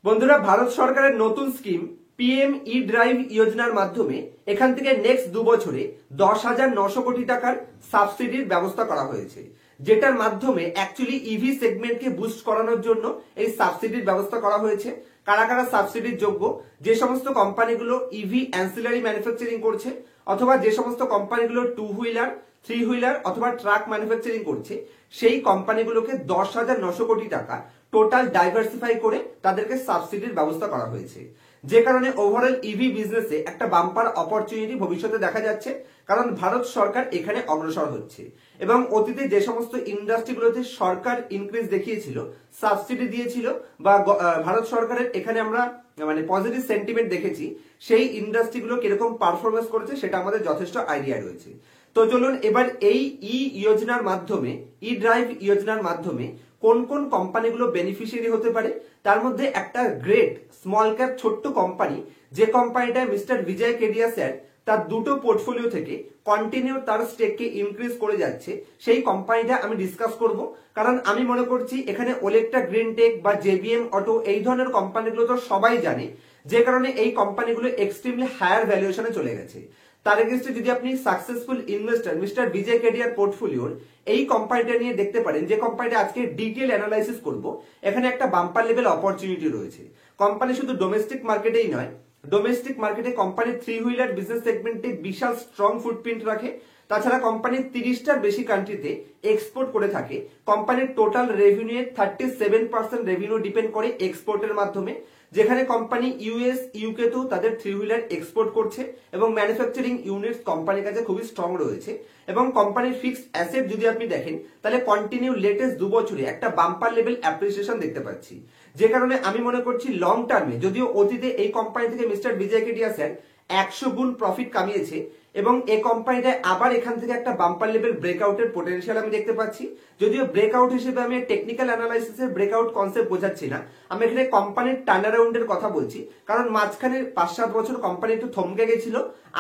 বন্ধুরা, ভারত সরকারের নতুন স্কিম পিএম ই ড্রাইভ যোজনার মাধ্যমে এখান থেকে নেক্সট 2 বছরে 10,900 কোটি টাকার সাবসিডির ব্যবস্থা করা হয়েছে, যেটার মাধ্যমে অ্যাকচুয়ালি ইভি সেগমেন্টকে বুস্ট করানোর জন্য এই সাবসিডির ব্যবস্থা করা হয়েছে। কারা কারা সাবসিডির যোগ্য? যে সমস্ত কোম্পানিগুলো ইভি অ্যান্সিলারি ম্যানুফ্যাকচারিং করছে, অথবা যে সমস্ত কোম্পানিগুলো 2 হুইলার 3 হুইলার অথবা ট্রাক ম্যানুফ্যাকচারিং করছে, সেই কোম্পানিগুলোকে 10,900 কোটি টাকা টোটাল ডাইভার্সিফাই করে তাদেরকে সাবসিডির ব্যবস্থা করা হয়েছে। যে কারণে ওভারঅল ইভি বিজনেসে একটা বাম্পার অপরচুনিটি ভবিষ্যতে দেখা যাচ্ছে, কারণ ভারত সরকার এখানে অগ্রসর হচ্ছে। এবং অতীতে যে সমস্ত ইন্ডাস্ট্রিগুলোতে সরকার ইনক্রিজ দেখিয়েছিল, সাবসিডি দিয়েছিল, বা ভারত সরকারের এখানে আমরা পজিটিভ সেন্টিমেন্ট দেখেছি, সেই ইন্ডাস্ট্রিগুলো কিরকম পারফরমেন্স করেছে সেটা আমাদের যথেষ্ট আইডিয়া রয়েছে। তো চলুন এবার এই যোজনার মাধ্যমে, ই ড্রাইভ যোজনার মাধ্যমে কোন কোন কোম্পানিগুলো বেনিফিশিয়ারি হতে পারে। তার মধ্যে একটা গ্রেট স্মল ক্যাপ ছোট্ট কোম্পানি, যে কোম্পানিটা মিস্টার বিজয় কেডিয়া স্যার তার দুটো পোর্টফোলিও থেকে কন্টিনিউ তার স্টেককে ইনক্রিজ করে যাচ্ছে, সেই কোম্পানিটা আমি ডিসকাস করব। কারণ আমি মনে করছি এখানে ওলেক্ট্রা গ্রিন টেক বা জেবিএম অটো এই ধরনের কোম্পানিগুলো তো সবাই জানে, যে কারণে এই কোম্পানিগুলো এক্সট্রিমলি হায়ার ভ্যালুয়েশনে চলে গেছে। তার এগেইনস্টে যদি আপনি সাকসেসফুল ইনভেস্টর মিস্টার বিজয় কেডিয়ার পোর্টফোলিওর এই কোম্পানিটা নিয়ে দেখতে পারেন, যে কোম্পানিটা আজকে ডিটেইল অ্যানালাইসিস করব, এখানে একটা বাম্পার লেভেল অপরচুনিটি রয়েছে। কোম্পানি শুধু ডোমেস্টিক মার্কেটেই নয়, ডোমেস্টিক মার্কেটে কোম্পানি 3 হুইলার বিজনেস সেগমেন্টে বিশাল স্ট্রং ফুটপ্রিন্ট রাখে। তাছাড়া কোম্পানি 30টার বেশি কান্ট্রিতে এক্সপোর্ট করে থাকে। কোম্পানির টোটাল রেভিনিউ 37% রেভিনিউ ডিপেন্ড করে এক্সপোর্টের মাধ্যমে, যেখানে কোম্পানি ইউএস ইউকে তেও তাদের 3 হুইলার এক্সপোর্ট করছে এবং ম্যানুফ্যাকচারিং ইউনিটস কোম্পানির কাছে খুবই স্ট্রং রয়েছে। এবং কোম্পানির ফিক্সড অ্যাসেট যদি আপনি দেখেন, তাহলে কন্টিনিউ লেটেস্ট 2 বছরে একটা বাম্পার লেভেল অ্যাপ্রিসিয়েশন দেখতে পাচ্ছি। যে কারণে আমি মনে করছি লং টার্মে, যদিও অতীতে এই কোম্পানি থেকে মিস্টার বিজয় কেডিয়া স্যার 100 গুণ প্রফিট কামিয়েছে, এবং এই কোম্পানিটা আবার এখান থেকে একটা বাম্পার লেভেল ব্রেকআউটের পোটেনশিয়াল আমি দেখতে পাচ্ছি। যদিও ব্রেকআউট হিসেবে আমি টেকনিক্যাল অ্যানালাইসিসের ব্রেকআউট কনসেপ্ট বোঝাচ্ছি না, আমি এখানে কোম্পানির টার্নারাউন্ডের কথা বলছি। কারণ মাঝখানে 5-7 বছর কোম্পানি একটু থমকে গেছিল,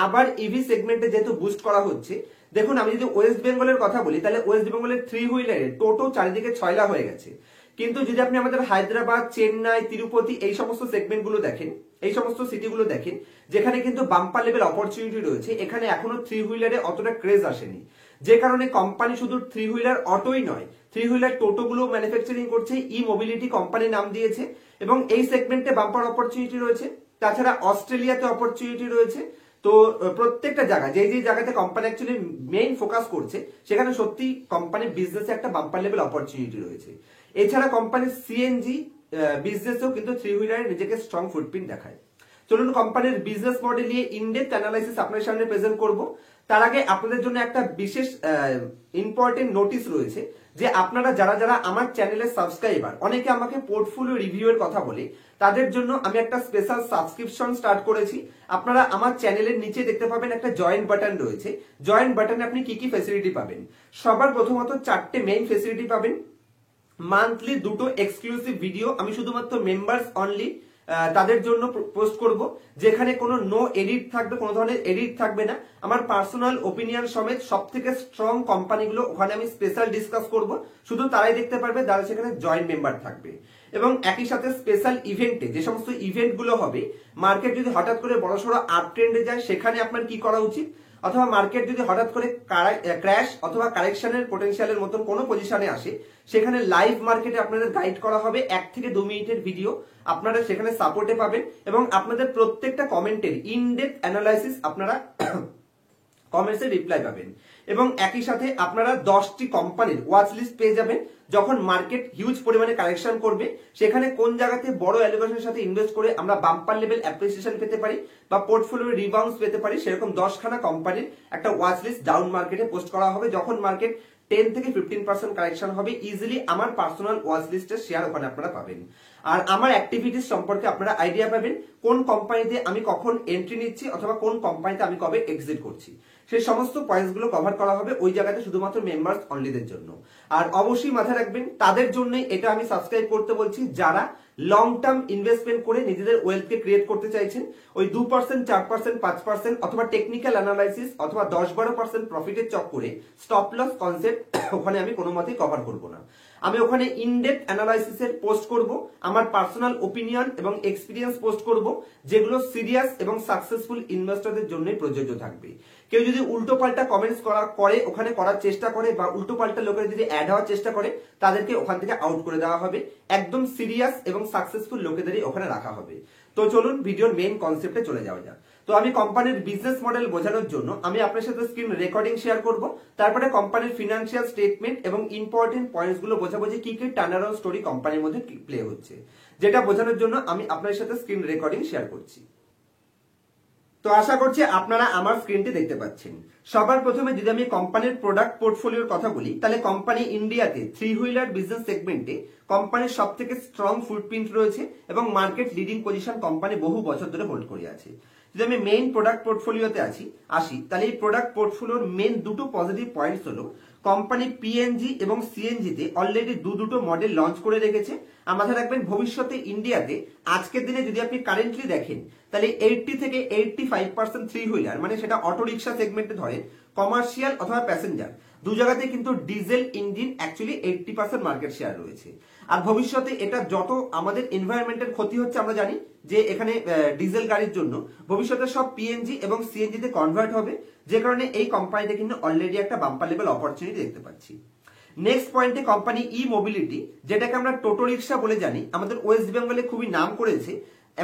আবার ইভি সেগমেন্টে যেহেতু বুস্ট করা হচ্ছে। দেখুন, আমি যদি ওয়েস্ট বেঙ্গলের কথা বলি, তাহলে ওয়েস্ট বেঙ্গলের 3 হুইলারের টোটো চারিদিকে 6 লাখ হয়ে গেছে। কিন্তু যদি আপনি আমাদের হায়দ্রাবাদ, চেন্নাই, তিরুপতি এই সমস্ত সেগমেন্টগুলো দেখেন, এই সমস্ত সিটিগুলো দেখেন, যেখানে কিন্তু বাম্পার লেভেল অপরচুনিটি রয়েছে, এখানে এখনো 3 হুইলারে অতটা ক্রেজ আসেনি। যে কারণে কোম্পানি শুধু 3 হুইলার অটোই নয়, 3 হুইলার টোটোগুলো ম্যানুফ্যাকচারিং করছে, ই মোবিলিটি কোম্পানি নাম দিয়েছে, এবং এই সেগমেন্টে বাম্পার অপরচুনিটি রয়েছে। তাছাড়া অস্ট্রেলিয়াতে অপরচুনিটি রয়েছে। তো প্রত্যেকটা জায়গা, যে যে জায়গাতে কোম্পানি অ্যাকচুয়ালি মেইন ফোকাস করছে, সেখানে সত্যি কোম্পানির বিজনেসে একটা বাম্পার লেভেল অপরচুনিটি রয়েছে। এছাড়া কোম্পানির সিএনজি বিজনেসেও কিন্তু 3 হুইলারে নিজেকে স্ট্রং ফুটপ্রিন্ট দেখায়। চলুন কোম্পানির বিজনেস মডেল নিয়ে ইনডেপথ অ্যানালাইসিস আপনাদের সামনে প্রেজেন্ট করব। তার আগে আপনাদের জন্য একটা বিশেষ ইম্পর্টেন্ট নোটিস রয়েছে, যে আপনারা যারা যারা আমার চ্যানেলের সাবস্ক্রাইবার, অনেকে আমাকে পোর্টফোলিও রিভিউ এর কথা বলে, তাদের জন্য আমি একটা স্পেশাল সাবস্ক্রিপশন স্টার্ট করেছি। আপনারা আমার চ্যানেলের নিচে দেখতে পাবেন একটা জয়েন বাটন রয়েছে। জয়েন বাটনে আপনি কি কি ফ্যাসিলিটি পাবেন? সবার প্রথমত 4টে মেইন ফ্যাসিলিটি পাবেন। মান্থলি 2টো এক্সক্লুসিভ ভিডিও আমি শুধুমাত্র মেম্বার্স অনলি তাদের জন্য পোস্ট করব, যেখানে কোনো নো এডিট থাকবে, কোনো ধরনের এডিট থাকবে না। আমার পার্সোনাল ওপিনিয়ন সমেত সব থেকে স্ট্রং কোম্পানিগুলো ওখানে আমি স্পেশাল ডিসকাস করব, শুধু তারাই দেখতে পারবে যারা সেখানে জয়েন্ট মেম্বার থাকবে। এবং একই সাথে স্পেশাল ইভেন্টে, যে সমস্ত ইভেন্টগুলো হবে, মার্কেট যদি হঠাৎ করে বড়সড় আপ ট্রেন্ডে যায়, সেখানে আপনার কি করা উচিত, অথবা মার্কেট যদি হঠাৎ করে ক্র্যাশ অথবা কারেকশনের পোটেনশিয়ালের মতন কোনো পজিশনে আসে, সেখানে লাইভ মার্কেটে আপনাদের গাইড করা হবে। 1 থেকে 2 মিনিটের ভিডিও আপনারা সেখানে সাপোর্টে পাবেন, এবং আপনাদের প্রত্যেকটা কমেন্টের ইনডেপথ অ্যানালাইসিস আপনারা কমেন্টসে রিপ্লাই পাবেন। এবং একই সাথে আপনারা 10টি কোম্পানির ওয়াচ লিস্ট পেয়ে যাবেন। যখন মার্কেট হিউজ পরিমাণে কারেকশন করবে, সেখানে কোন জায়গাতে বড় অ্যালিগেশনের সাথে ইনভেস্ট করে আমরা বাম্পার লেভেল অ্যাপ্রিসিয়েশন পেতে পারি বা পোর্টফোলিও রিবাউন্স পেতে পারি, সেরকম 10খানা কোম্পানির একটা ওয়াচ লিস্ট ডাউন মার্কেটে পোস্ট করা হবে। যখন মার্কেট 10 থেকে 15% কারেকশন হবে, ইজিলি আমার পার্সোনাল ওয়াচ লিস্টের শেয়ার ওখানে আপনারা পাবেন। আর আমার অ্যাক্টিভিটিস সম্পর্কে আপনারা আইডিয়া পাবেন, কোন কোম্পানিতে আমি কখন এন্ট্রি নিচ্ছি অথবা কোন কোম্পানিতে আমি কবে এক্সিট করছি, সেই সমস্ত পয়েন্টস গুলো কভার করা হবে ওই জায়গাতে শুধুমাত্র মেম্বার্স অনলিদের জন্য। আর অবশ্যই মাথায় রাখবেন, তাদের জন্যই এটা আমি সাবস্ক্রাইব করতে বলছি যারা লং টার্ম ইনভেস্টমেন্ট করে নিজেদের ওয়েলথকে ক্রিয়েট করতে চাইছেন। ওই 2%, 4%, 5% অথবা টেকনিক্যাল অ্যানালাইসিস অথবা 10-12% প্রফিটের চক্করে স্টপ লস কনসেপ্ট ওখানে আমি কোনো মতেই কভার করবো না। আমি ওখানে ইনডেপথ অ্যানালাইসিসের পোস্ট করব, আমার পার্সোনাল ওপিনিয়ন এবং এক্সপিরিয়েন্স পোস্ট করব, যেগুলো সিরিয়াস এবং সাকসেসফুল ইনভেস্টরদের জন্যই প্রযোজ্য থাকবে। কেউ যদি উল্টো পাল্টা কমেন্টস করে ওখানে করার চেষ্টা করে বা উল্টো পাল্টা লোকেরা যদি অ্যাড হওয়ার চেষ্টা করে তাদেরকে ওখান থেকে আউট করে দেওয়া হবে। একদম সিরিয়াস এবং সাকসেসফুল লোকেদেরই ওখানে রাখা হবে। তো চলুন ভিডিওর মেইন কনসেপ্টে চলে যাওয়া যাক। তো আমি কোম্পানির বিজনেস মডেল বোঝানোর জন্য আমি আপনার সাথে স্ক্রিন রেকর্ডিং শেয়ার করব, তারপরে কোম্পানির ফিনান্সিয়াল স্টেটমেন্ট এবং ইম্পর্টেন্ট পয়েন্টস গুলো বোঝাবো যে কি কি টার্নারাউন্ড স্টোরি কোম্পানির মধ্যে প্লে হচ্ছে, যেটা বোঝানোর জন্য আমি আপনার সাথে স্ক্রিন রেকর্ডিং শেয়ার করছি। তো আশা করছি আপনারা আমার স্ক্রিনটি দেখতে পাচ্ছেন। সবার প্রথমে যদি আমি কোম্পানির প্রোডাক্ট পোর্টফোলিওর কথা বলি, তাহলে কোম্পানি ইন্ডিয়াতে থ্রি হুইলার বিজনেস সেগমেন্টে কোম্পানির সব থেকে স্ট্রং ফুটপ্রিন্ট রয়েছে এবং মার্কেট লিডিং পজিশন কোম্পানি বহু বছর ধরে হোল্ড করে আছে। যদি আমি মেইন প্রোডাক্ট পোর্টফোলিওতে আসি তাহলে এই প্রোডাক্ট পোর্টফোলিওর মেইন দুটো পজিটিভ পয়েন্টস হলো কোম্পানি পিএনজি এবং সিএনজি তে অলরেডি দুটো মডেল লঞ্চ করে রেখেছে। মাথায় রাখবেন ভবিষ্যতে ইন্ডিয়াতে আজকের দিনে যদি আপনি কারেন্টলি দেখেন তাহলে 80 থেকে 85% থ্রি হুইলার, মানে সেটা অটো রিক্সা সেগমেন্টে ধরেন, কমার্শিয়াল অথবা প্যাসেঞ্জার, দু জায়গাতে কিন্তু diesel engine actually 80% market share রয়েছে। আর ভবিষ্যতে এটা যত আমাদের এনভায়রনমেন্টের ক্ষতি হচ্ছে আমরা জানি যে এখানে ডিজেল গাড়ির জন্য ভবিষ্যতে সব পিএনজি এবং সিএনজি তে কনভার্ট হবে, যে কারণে এই কোম্পানিতে কিন্তু অলরেডি একটা বাম্পার লেভেল অপরচুনিটি দেখতে পাচ্ছি। নেক্সট পয়েন্টে কোম্পানি ই মোবিলিটি, যেটাকে আমরা টোটো রিক্সা বলে জানি, আমাদের ওয়েস্ট বেঙ্গলে খুবই নাম করেছে।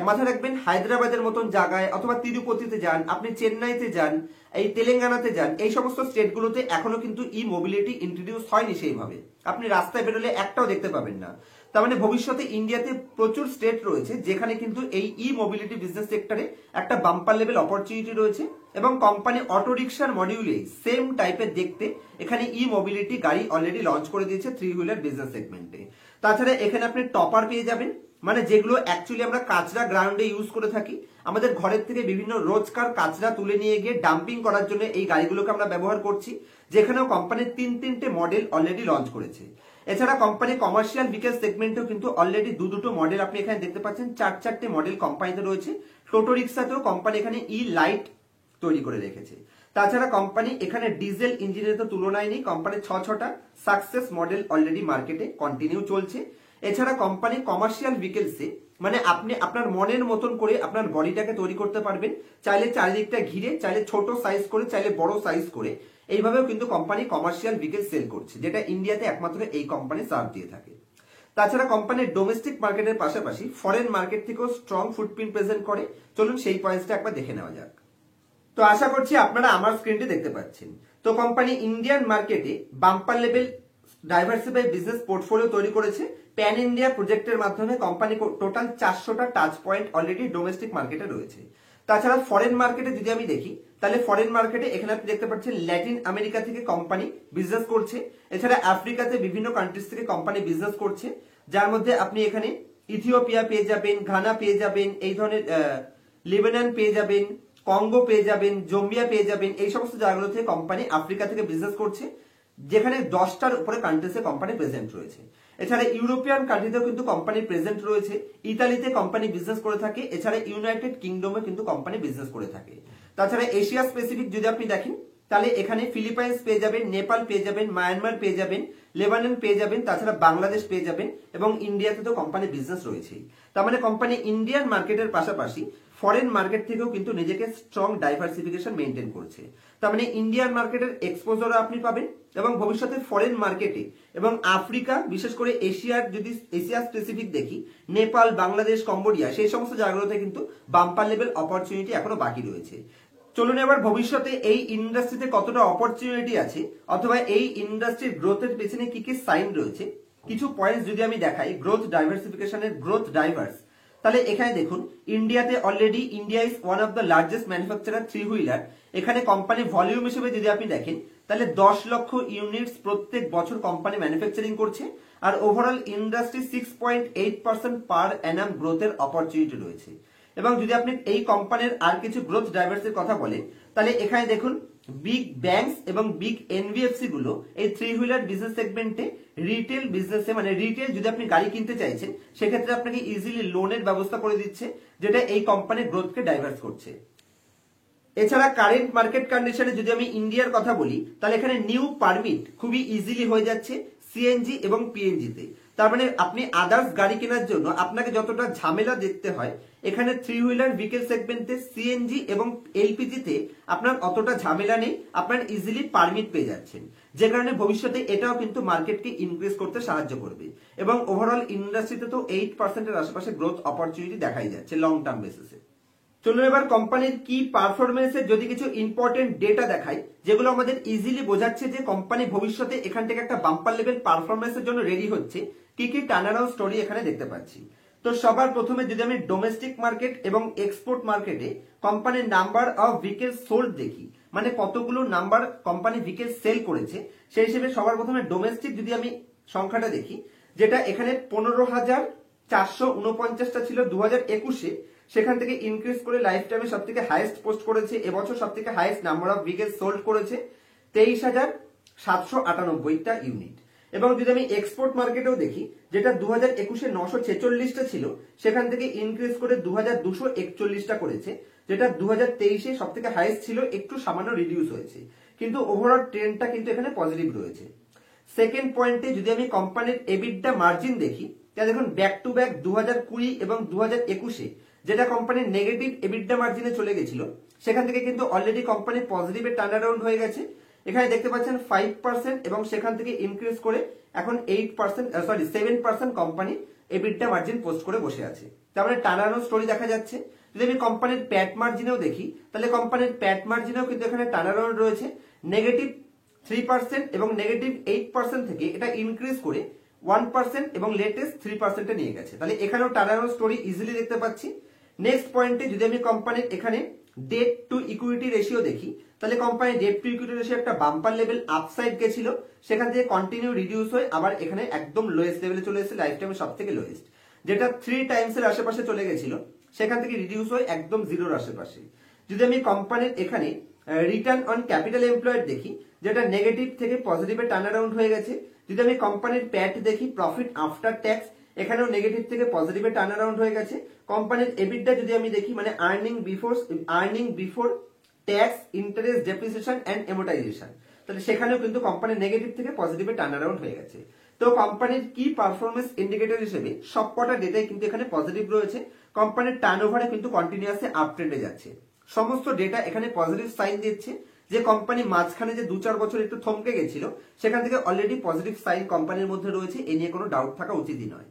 মাথায় রাখবেন হায়দ্রাবাদের মতন জায়গায় অথবা তিরুপতিতে যান, আপনি চেন্নাইতে যান, এই তেলেঙ্গানাতে যান, এই সমস্ত স্টেটগুলোতে এখনো কিন্তু ই মোবিলিটি ইন্ট্রোডিউস হয়নি সেইভাবে। আপনি রাস্তায় বেরোলে একটাও দেখতে পাবেন না। তার মানে ভবিষ্যতে ইন্ডিয়াতে প্রচুর স্টেট রয়েছে যেখানে কিন্তু এই ই মোবিলিটি বিজনেস সেক্টরে একটা বাম্পার লেভেল অপরচুনিটি রয়েছে এবং কোম্পানি অটো রিক্সার মডিউলে সেম টাইপের দেখতে এখানে ই মোবিলিটি গাড়ি অলরেডি লঞ্চ করে দিয়েছে থ্রি হুইলার বিজনেস সেগমেন্টে। তাছাড়া এখানে আপনি টপার পেয়ে যাবেন, মানে যেগুলো অ্যাকচুয়ালি আমরা কাঁচরা গ্রাউন্ডে ইউজ করে থাকি, আমাদের ঘরের থেকে বিভিন্ন রোজকার কাঁচরা তুলে নিয়ে গিয়ে ডাম্পিং করার জন্য এই গাড়িগুলোকে আমরা ব্যবহার করছি, যেখানেও কোম্পানির তিনটে মডেল অলরেডি লঞ্চ করেছে। এছাড়া কোম্পানি কমার্শিয়াল ভেহিকল সেগমেন্টেও কিন্তু অলরেডি দুটো মডেল আপনি এখানে দেখতে পাচ্ছেন, চারটে মডেল কোম্পানিতে রয়েছে। টোটো রিক্সাতেও কোম্পানি এখানে ই লাইট তৈরি করে রেখেছে। তাছাড়া কোম্পানি এখানে ডিজেল ইঞ্জিনের তো তুলনায় নেই, কোম্পানির ছটা সাকসেস মডেল অলরেডি মার্কেটে কন্টিনিউ চলছে। এছাড়া কোম্পানি কমার্শিয়াল ভেহিকলসে, মানে আপনি আপনার মনের মতন করে আপনার বডিটাকে তৈরি করতে পারবেন, চাইলে চারিদিকটা ঘিরে, চাইলে ছোট সাইজ করে, চাইলে বড় সাইজ করে, এইভাবেও কিন্তু কোম্পানি কমার্শিয়াল ভেহিকল সেল করছে, যেটা ইন্ডিয়াতে একমাত্র এই কোম্পানি সার্ভ দিয়ে থাকে। তাছাড়া কোম্পানির ডোমেস্টিক মার্কেটের পাশাপাশি ফরেন মার্কেট থেকেও স্ট্রং ফুটপ্রিন্ট প্রেজেন্ট করে। চলুন সেই পয়েন্টসটা একবার দেখে নেওয়া যাক। তো আশা করছি আপনারা আমার স্ক্রিনটি দেখতে পাচ্ছেন। তো কোম্পানি ইন্ডিয়ান মার্কেটে bumper level diversify business portfolio তৈরি করেছে। প্যান ইন্ডিয়া প্রজেক্টের মাধ্যমে কোম্পানি টোটাল 400টা টাচ পয়েন্ট অলরেডি ডোমেস্টিক মার্কেটে রয়েছে। তাছাড়া ফরেন মার্কেটে যদি আমি দেখি তাহলে ফরেন মার্কেটে এখানে আপনি দেখতে পাচ্ছেন ল্যাটিন আমেরিকা থেকে কোম্পানি বিজনেস করছে। এছাড়া আফ্রিকাতে বিভিন্ন কান্ট্রিজ থেকে কোম্পানি বিজনেস করছে, যার মধ্যে আপনি এখানে ইথিওপিয়া পেয়ে যাবেন, ঘানা পেয়ে যাবেন, এই ধরনের লেবানন পেয়ে যাবেন, কঙ্গো পেয়ে যাবেন, জম্বিয়া পেয়ে যাবেন। এই সমস্ত জায়গাগুলো থেকে কোম্পানি আফ্রিকা থেকে বিজনেস করছে, যেখানে 10টার উপরে কান্ট্রিজে কোম্পানি প্রেজেন্ট রয়েছে। এছাড়া ইউরোপিয়ান কান্ট্রিতেও কিন্তু কোম্পানি প্রেজেন্ট রয়েছে, ইতালিতে কোম্পানি বিজনেস করে থাকে, এছাড়া ইউনাইটেড কিংডমে কিন্তু কোম্পানি বিজনেস করে থাকে। তাছাড়া এশিয়া স্পেসিফিক যদি আপনি দেখেন তাহলে এখানে ফিলিপাইন্স পেয়ে যাবেন, নেপাল পেয়ে যাবেন, মায়ানমার পেয়ে যাবেন, লেবানন পেয়ে যাবেন, তাছাড়া বাংলাদেশ পেয়ে যাবেন এবং ইন্ডিয়াতে তো কোম্পানি বিজনেস রয়েছেই। তার মানে কোম্পানি ইন্ডিয়ান মার্কেটের পাশাপাশি ফরেন মার্কেট থেকেও কিন্তু নিজেকে স্ট্রং ডাইভার্সিফিকেশন মেনটেন করছে। তার মানে ইন্ডিয়ান মার্কেটের এক্সপোজারও আপনি পাবেন এবং ভবিষ্যতে ফরেন মার্কেটে এবং আফ্রিকা, বিশেষ করে এশিয়ার যদি এশিয়া স্পেসিফিক দেখি, নেপাল, বাংলাদেশ, কম্বোডিয়া, সেই সমস্ত জায়গাগুলোতে কিন্তু বাম্পার লেভেল অপরচুনিটি এখনো বাকি রয়েছে। চলুন এবার ভবিষ্যতে এই ইন্ডাস্ট্রিতে কতটা অপরচুনিটি আছে অথবা এই ইন্ডাস্ট্রির গ্রোথের পেছনে কি কি সাইন রয়েছে, কিছু পয়েন্টস যদি আমি দেখাই গ্রোথ ডাইভার্সিফিকেশনের, গ্রোথ ড্রাইভার্স, তাহলে এখানে দেখুন ইন্ডিয়াতে already India is one of the largest manufacturer three wheeler. এখানে কোম্পানি ভলিউম হিসেবে যদি আপনি দেখেন তাহলে 10 লক্ষ ইউনিটস প্রত্যেক বছর কোম্পানি ম্যানুফ্যাকচারিং করছে আর ওভারঅল ইন্ডাস্ট্রি 6.8% পার অ্যানাম গ্রোথের অপরচুনিটি রয়েছে। এবং যদি আপনি এই কোম্পানির আর কিছু গ্রোথ ড্রাইভার্সের কথা বলেন তাহলে এখানে দেখুন বিগ ব্যাংকস এবং বিগ এনবিএফসি গুলো এই থ্রি হুইলার বিজনেস সেগমেন্টে রিটেল বিজনেসে, মানে রিটেল যদি আপনি গাড়ি কিনতে চাইছেন সেক্ষেত্রে আপনাকে ইজিলি লোনের ব্যবস্থা করে দিচ্ছে, যেটা এই কোম্পানির গ্রোথকে ডাইভার্স করছে। এছাড়া কারেন্ট মার্কেট কন্ডিশনে যদি আমি ইন্ডিয়ার কথা বলি তাহলে এখানে নিউ পারমিট খুবই ইজিলি হয়ে যাচ্ছে, সিএনজি এবং পিএনজিতে। তার মানে আপনি আদার্স গাড়ি কেনার জন্য আপনাকে যতটা ঝামেলা দেখতে হয়, এখানে 3 হুইলার ভেহিকেল সেগমেন্টে সিএনজি এবং এলপিজিতে আপনার অতটা ঝামেলা নেই, আপনার ইজিলি পারমিট পেয়ে যাচ্ছেন, যে কারণে ভবিষ্যতে এটাও কিন্তু মার্কেটকে ইনক্রিজ করতে সাহায্য করবে এবং ওভারঅল ইন্ডাস্ট্রিতে তো 8%-এর আশেপাশে গ্রোথ অপরচুনিটি দেখাই যাচ্ছে লং টার্ম বেসিসে। চলুন এবার কোম্পানির কি পারফরমেন্সের যদি কিছু ইম্পর্টেন্ট ডেটা দেখাই, যেগুলো আমাদের ইজিলি বোঝাচ্ছে যে কোম্পানি ভবিষ্যতে এখান থেকে একটা বাম্পার লেভেল পারফরমেন্সের জন্য রেডি হচ্ছে। কি কি টার্নারাউন্ড স্টোরি এখানে দেখতে পাচ্ছি। তো সবার প্রথমে যদি আমি ডোমেস্টিক মার্কেট এবং এক্সপোর্ট মার্কেটে কোম্পানির নাম্বার অফ ভেহিকেল সোল্ড দেখি, মানে কতগুলো নাম্বার কোম্পানি ভেহিকেল সেল করেছে, সেই হিসেবে সবার প্রথমে ডোমেস্টিক যদি আমি সংখ্যাটা দেখি, যেটা এখানে 15,449টা ছিল 2021-এ, সেখান থেকে ইনক্রিজ করে লাইফ টাইমে সব থেকে হাইয়েস্ট পোস্ট করেছে, এবছর সব থেকে highest number of vehicle sold করেছে 23,798টা ইউনিট। এবং যদি আমি এক্সপোর্ট মার্কেটেও দেখি, যেটা 2021-এ 946টা ছিল, সেখান থেকে ইনক্রিজ করে 2241টা করেছে, যেটা 2023-এ সব থেকে হাইয়েস্ট ছিল, একটু সামান্য রিডিউস হয়েছে, কিন্তু ওভারঅল ট্রেন্ডটা কিন্তু এখানে পজিটিভ রয়েছে। সেকেন্ড পয়েন্টে যদি আমি কোম্পানির এবিডা মার্জিন দেখি, তাহলে দেখুন ব্যাক টু ব্যাক 2020 এবং 2021-এ যেটা কোম্পানির নেগেটিভ এবিডা মার্জিনে চলে গেছিল, সেখান থেকে কিন্তু অলরেডি কোম্পানি পজিটিভে টার্ন অ্যারাউন্ড হয়ে গেছে। এখানে দেখতে পাচ্ছেন 5% এবং সেখান থেকে ইনক্রিজ করে এখন 7% কোম্পানি এবিডা মার্জিন পোস্ট করে বসে আছে। তার মানে টার্ন অ্যারাউন্ড স্টোরি দেখা যাচ্ছে। যদি আমি কোম্পানির প্যাট মার্জিনেও দেখি, তাহলে কোম্পানির প্যাট মার্জিনেও কিন্তু এখানে টার্ন অ্যারাউন্ড রয়েছে। নেগেটিভ 3% এবং নেগেটিভ 8% থেকে এটা ইনক্রিজ করে 1% এবং লেটেস্ট 3%-এ নিয়ে গেছে। তাহলে এখানেও টার্ন অ্যারাউন্ড স্টোরি ইজিলি দেখতে পাচ্ছি। নেক্সট পয়েন্টে যদি আমি কোম্পানির এখানে ডেট টু ইকুইটি রেশিও দেখি, তাহলে কোম্পানির ডেট টু ইকুইটি রেশিও একটা বাম্পার লেভেল আপসাইড গেছিল, সেখান থেকে কন্টিনিউ রিডিউস হয়ে আবার এখানে একদম লোয়েস্ট লেভেলে চলে এসেছে, লাইফ টাইমে সব থেকে লোয়েস্ট, যেটা 3 টাইমসের আশেপাশে চলে গেছিল, সেখান থেকে রিডিউস হয়ে একদম জিরোর আশেপাশে। যদি আমি কোম্পানির এখানে রিটার্ন অন ক্যাপিটাল এমপ্লয়েড দেখি, যেটা নেগেটিভ থেকে পজিটিভে টার্ন অ্যারাউন্ড হয়ে গেছে। যদি আমি কোম্পানির প্যাট দেখি, প্রফিট আফটার ট্যাক্স, এখানেও নেগেটিভ থেকে পজিটিভে টার্ন অ্যারাউন্ড হয়ে গেছে। কোম্পানির এবিডা যদি আমি দেখি, মানে earning before tax, interest, depreciation and amortization, তাহলে সেখানেও কিন্তু কোম্পানির নেগেটিভ থেকে পজিটিভে টার্ন অ্যারাউন্ড হয়ে গেছে। তো কোম্পানির কি পারফরমেন্স ইন্ডিকেটর হিসেবে সবকটা ডেটাই কিন্তু এখানে পজিটিভ রয়েছে। কোম্পানির টার্নওভারে কিন্তু কন্টিনিউয়াসলি আপ ট্রেন্ডে যাচ্ছে। সমস্ত ডেটা এখানে পজিটিভ সাইন দিচ্ছে যে কোম্পানি মাঝখানে যে 2-4 বছর একটু থমকে গেছিল, সেখান থেকে অলরেডি পজিটিভ সাইন কোম্পানির মধ্যে রয়েছে, এ নিয়ে কোনো ডাউট থাকা উচিতই নয়।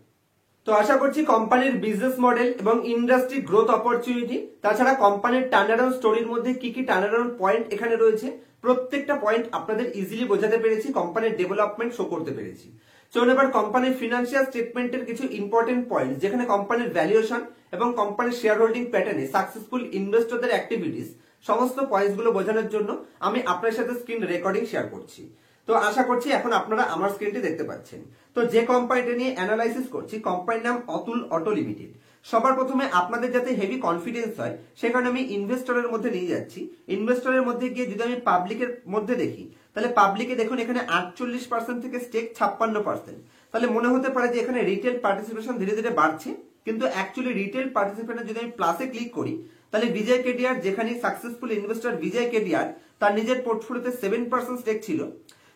তো আশা করছি কোম্পানির বিজনেস মডেল এবং ইন্ডাস্ট্রি গ্রোথ অপরচুনিটি, তাছাড়া কোম্পানির টার্নারাউন্ড স্টোরির মধ্যে কি কি টার্নারাউন্ড পয়েন্ট এখানে রয়েছে, প্রত্যেকটা পয়েন্ট আপনাদের ইজিলি বোঝাতে পেরেছি, কোম্পানির ডেভেলপমেন্ট শো করতে পেরেছি। চলুন এবার কোম্পানির ফিনান্সিয়াল স্টেটমেন্টের কিছু ইম্পর্টেন্ট পয়েন্ট, যেখানে কোম্পানির ভ্যালুয়েশন এবং কোম্পানির শেয়ার হোল্ডিং প্যাটার্নে সাকসেসফুল ইনভেস্টরদের অ্যাক্টিভিটিস, সমস্ত পয়েন্টস গুলো বোঝানোর জন্য আমি আপনার সাথে স্ক্রিন রেকর্ডিং শেয়ার করছি। তো আশা করছি এখন আপনারা আমার স্ক্রিনটি দেখতে পাচ্ছেন। তো যে কোম্পানিটা নিয়ে অ্যানালাইসিস করছি, কোম্পানির নাম অতুল অটো লিমিটেড। সবার প্রথমে আপনাদের যাতে হেভি কনফিডেন্স হয়, সে কারণে আমি ইনভেস্টরের মধ্যে নিয়ে যাচ্ছি। ইনভেস্টরের মধ্যে গিয়ে যদি আমি পাবলিকের মধ্যে দেখি, তাহলে পাবলিকে দেখুন এখানে 48% থেকে স্টেক 56%। তাহলে মনে হতে পারে যে এখানে রিটেল পার্টিসিপেশন ধীরে ধীরে বাড়ছে, কিন্তু অ্যাকচুয়ালি রিটেল পার্টিসিপেশন যদি আমি প্লাসে ক্লিক করি, তাহলে বিজয় কেডিআর, যেখানে সাকসেসফুল ইনভেস্টর বিজয় কেডিআর, তার নিজের পোর্টফোলিওতে 7% স্টেক ছিল,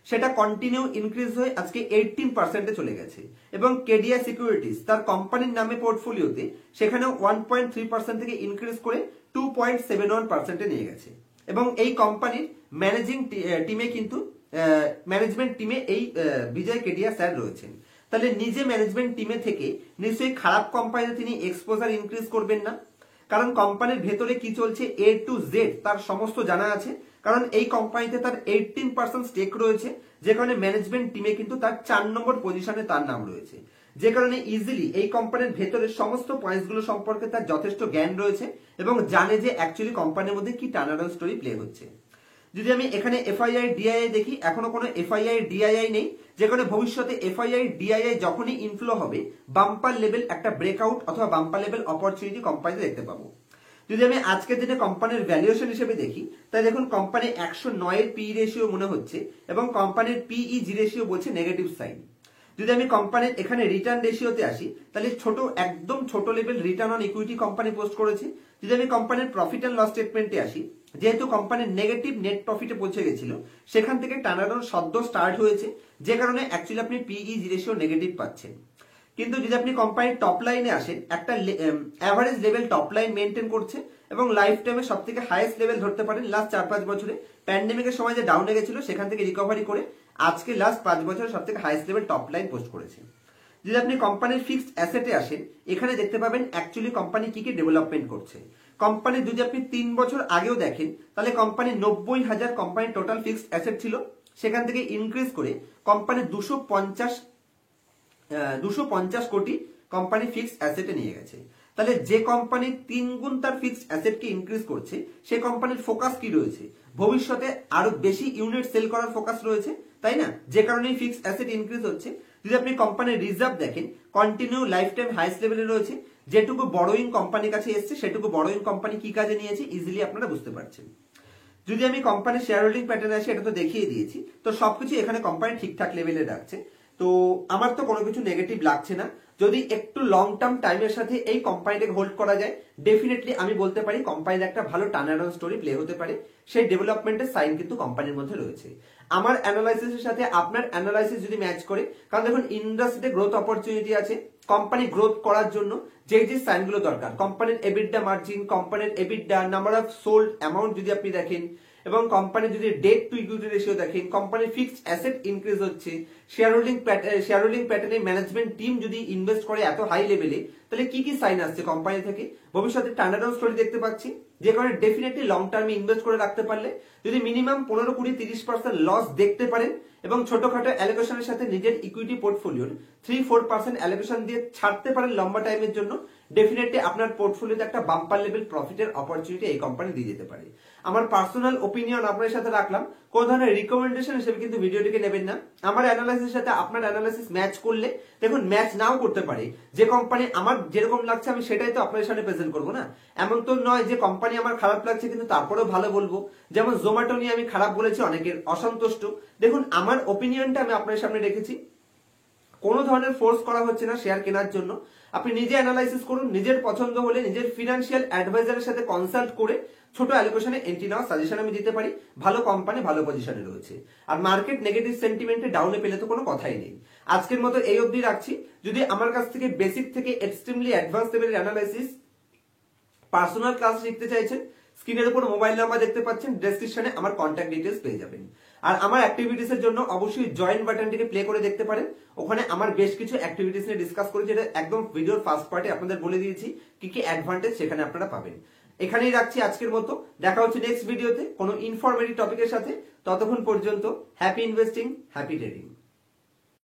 সেটা কন্টিনিউ ইনক্রিজ হয়ে আজকে 18%-এ চলে গেছে। এবং কেডিআর সিকিউরিটিজ তার কোম্পানির নামে পোর্টফোলিওতে সেখানেও 1.3% থেকে ইনক্রিজ করে 2.71%-এ নিয়ে গেছে। এবং এই কোম্পানির ম্যানেজিং টিমে কিন্তু ম্যানেজমেন্ট টিমে এই বিজয় কেডিআর স্যার রয়েছেন। তাহলে নিজে ম্যানেজমেন্ট টিমে থেকে নিশ্চয়ই খারাপ কোম্পানিতে তিনি এক্সপোজার ইনক্রিজ করবেন না, কারণ কোম্পানির ভেতরে কি চলছে A to Z তার সমস্ত জানা আছে। কারণ এই কোম্পানিতে তার 18% স্টেক রয়েছে, যে কারণে ম্যানেজমেন্ট টিমে কিন্তু তার 4 নম্বর পজিশনে তার নাম রয়েছে, যে কারণে ইজিলি এই কোম্পানির ভেতরে সমস্ত পয়েন্টস গুলো সম্পর্কে তার যথেষ্ট জ্ঞান রয়েছে এবং জানে যে অ্যাকচুয়ালি কোম্পানির মধ্যে কি টার্নারাউন্ড স্টোরি প্লে হচ্ছে। যদি আমি এখানে এফআইআই ডিআইআই দেখি, এখনো কোনো এফআইআই ডিআইআই নেই, যে কারণে ভবিষ্যতে এফআইআই ডিআইআই যখনই ইনফ্লো হবে, বাম্পার লেভেল একটা ব্রেকআউট অথবা বাম্পার লেভেল অপরচুনিটি কোম্পানিতে দেখতে পাবো। যদি আমি আজকের দিনে কোম্পানির ভ্যালুয়েশন হিসেবে দেখি, তাই দেখুন কোম্পানি 109-এর পি রেশিও মনে হচ্ছে এবং কোম্পানির পিইজি রেশিও বলছে নেগেটিভ সাইন। যদি আমি কোম্পানির এখানে রিটার্ন রেশিওতে আসি, তাহলে একদম ছোট level return on equity company post করেছে। যদি আমি কোম্পানির প্রফিট এন্ড লস স্টেটমেন্টে আসি, যেহেতু কোম্পানির নেগেটিভ নেট প্রফিটে পৌঁছে গেছিল, সেখান থেকে টার্নারাউন্ড সদ্য স্টার্ট হয়েছে, যে কারণে অ্যাকচুয়ালি আপনি পিই রেশিও নেগেটিভ পাচ্ছেন। কিন্তু যদি আপনি কোম্পানির টপ লাইনে আসেন, একটা average level top line maintain করছে এবং লাইফ টাইমে সব থেকে হাইয়েস্ট লেভেল ধরতে পারেন লাস্ট 4-5 বছরে। প্যান্ডেমিকের সময় যে ডাউনে গেছিল, সেখান থেকে রিকভারি করে আজকে লাস্ট 5 বছরে সব থেকে highest level top line post করেছে। যদি আপনি কোম্পানির ফিক্সড অ্যাসেটে আসেন, এখানে দেখতে পাবেন অ্যাকচুয়ালি কোম্পানি কি কি ডেভেলপমেন্ট করছে। কোম্পানি যদি আপনি 3 বছর আগেও দেখেন, তাহলে কোম্পানি 90,000 কোম্পানির টোটাল ফিক্সড অ্যাসেট ছিল, সেখান থেকে ইনক্রিজ করে কোম্পানি 250 কোটি কোম্পানি ফিক্সড অ্যাসেটে নিয়ে গেছে। তাহলে যে কোম্পানি 3 গুণ তার ফিক্সড অ্যাসেটকে ইনক্রিজ করছে, সেই কোম্পানির ফোকাস কি রয়েছে? ভবিষ্যতে আরো বেশি ইউনিট সেল করার ফোকাস রয়েছে, তাই না? যে কারণে ফিক্সড অ্যাসেট ইনক্রিজ হচ্ছে। যদি আপনি কোম্পানির রিজার্ভ দেখেন, কন্টিনিউ লাইফ টাইম হাইস্ট লেভেলে রয়েছে। যেটুকু বড়োইং কোম্পানির কাছে এসছে, সেটুকু বড়োইং কোম্পানি কি কাজে নিয়েছে ইজিলি আপনারা বুঝতে পারছেন। যদি আমি কোম্পানির শেয়ার হোল্ডিং প্যাটার্ন আসি, এটা তো দেখিয়ে দিয়েছি। তো সবকিছু এখানে কোম্পানি ঠিকঠাক লেভেলে রাখছে, তো আমার তো কোনো কিছু নেগেটিভ লাগছে না। যদি একটু লং টার্ম টাইমের সাথে এই কোম্পানিটাকে হোল্ড করা যায়, ডেফিনেটলি আমি বলতে পারি কোম্পানির একটা ভালো টার্নারাউন্ড স্টোরি প্লে হতে পারে। সেই ডেভেলপমেন্টের সাইন কিন্তু কোম্পানির মধ্যে রয়েছে। আমার অ্যানালাইসিসের সাথে আপনার অ্যানালাইসিস যদি ম্যাচ করে, কারণ দেখুন ইন্ডাস্ট্রিতে গ্রোথ অপরচুনিটি আছে। কোম্পানি গ্রোথ করার জন্য যে যে সাইনগুলো দরকার, কোম্পানির এবিডা মার্জিন, কোম্পানির এবিডা, নাম্বার অফ সোল্ড অ্যামাউন্ট যদি আপনি দেখেন, এবং কোম্পানির যদি ডেট টু ইকুইটি রেশিও দেখেন, কোম্পানির ফিক্সড অ্যাসেট ইনক্রিজ হচ্ছে, শেয়ার হোল্ডিং প্যাটার্নে ম্যানেজমেন্ট টিম যদি ইনভেস্ট করে এত হাই লেভেলে, তাহলে কি কি সাইন আসছে কোম্পানি থেকে? ভবিষ্যতে টার্নারাউন্ড স্টোরি দেখতে পাচ্ছি, যে কারণে ডেফিনেটলি লং টার্মে ইনভেস্ট করে রাখতে পারলে যদি মিনিমাম 15-20-30% লস দেখতে পারেন এবং ছোটখাটো অ্যালোকেশনের সাথে নিজের ইকুইটি পোর্টফোলিওর 3-4% অ্যালোকেশন দিয়ে ছাড়তে পারেন লম্বা টাইমের জন্য, ডেফিনেটলি আপনার পোর্টফোলিওতে একটা বাম্পার লেভেল প্রফিটের অপরচুনিটি এই কোম্পানি দিয়ে যেতে পারে। আমার পার্সোনাল ওপিনিয়ন আপনার সাথে রাখলাম, কোন ধরনের রিকমেন্ডেশন হিসেবে কিন্তু ভিডিওটিকে নেবেন না। আমার অ্যানালাইসিসের সাথে আপনার অ্যানালাইসিস ম্যাচ করলে, দেখুন ম্যাচ নাও করতে পারে, যে কোম্পানি আমার যেরকম লাগছে আমি সেটাই তো আপনাদের সামনে প্রেজেন্ট করবো না। এমন তো নয় যে কোম্পানি আমার খারাপ লাগছে কিন্তু তারপরেও ভালো বলবো। যেমন জোম্যাটো নিয়ে আমি খারাপ বলেছি, অনেকের অসন্তুষ্ট। দেখুন আমার ওপিনিয়নটা আমি আপনার সামনে রেখেছি, কোনো ধরনের ফোর্স করা হচ্ছে না শেয়ার কেনার জন্য। আপনি নিজে অ্যানালাইসিস করুন, নিজের পছন্দ হলে নিজের ফিনান্সিয়াল অ্যাডভাইজারের সাথে কনসাল্ট করে ছোট অ্যালোকেশনে এন্ট্রি নেওয়ার সাজেশন আমি দিতে পারি। ভালো কোম্পানি ভালো পজিশনে রয়েছে, আর মার্কেট নেগেটিভ সেন্টিমেন্টে ডাউনে পেলে তো কোনো কথাই নেই। আজকের মতো এই অবধি রাখছি। যদি আমার কাছ থেকে বেসিক থেকে এক্সট্রিমলি অ্যাডভান্স লেভেলের অ্যানালাইসিস পার্সোনাল ক্লাস শিখতে চাইছেন, স্ক্রিনের উপর মোবাইল নাম্বার দেখতে পাচ্ছেন, ডেসক্রিপশনে আমার কন্ট্যাক্ট ডিটেলস পেয়ে যাবেন। আর আমার অ্যাক্টিভিটিস এর জন্য অবশ্যই জয়েন বাটনটিকে প্লে করে দেখতে পারেন। ওখানে আমার বেশ কিছু অ্যাক্টিভিটিস নিয়ে ডিসকাস করেছি, যেটা একদম ভিডিওর ফার্স্ট পার্টে আপনাদের বলে দিয়েছি কি কি অ্যাডভান্টেজ সেখানে আপনারা পাবেন। এখানেই রাখছি আজকের মতো, দেখা হচ্ছে নেক্সট ভিডিওতে কোনো ইনফরমেটিভ টপিকের সাথে। ততক্ষণ পর্যন্ত হ্যাপি ইনভেস্টিং, হ্যাপি ট্রেডিং।